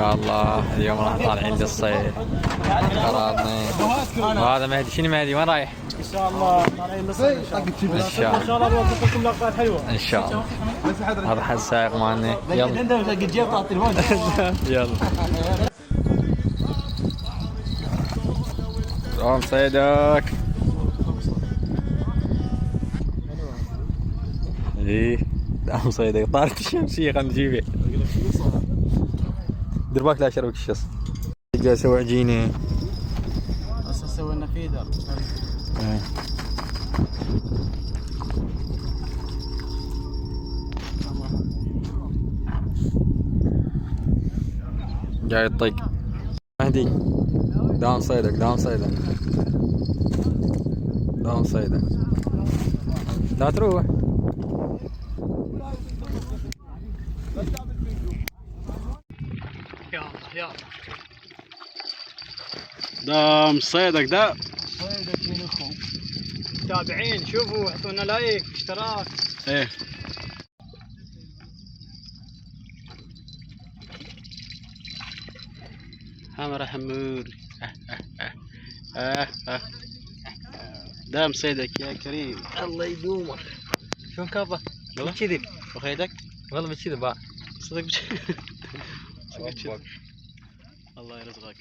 يا الله اليوم راح طالعين للصيد قرارنا. وهذا مهدي. شنو مهدي وين رايح؟ ان شاء الله طالعين للصيد ان شاء الله. ان شاء ان شاء الله بوقف لكم لقطات حلوه ان شاء الله. هذا حد السائق مالنا. يلا انت لقيت جيب طاط التليفون. يلا قوم صيدك. ايه دام صيدك. طارت الشمسية خلينا نجيبها. دير بالك لا يشربك الشمس. جاي اسوي عجينة. هسه سوي لنا فيدر. جاي الطق. مهدي دام صيدك دام صيدك دام صيدك. لا تروح. يلا يلا دام صيدك ده. صيدك من اخو. متابعين شوفوا اعطونا لايك اشتراك. ايه حمرا حمور. دام صيدك يا كريم. الله يدومك. شلون كابه؟ والله بتكذب. وخيدك والله بتكذب. صدق. الله يرزقك.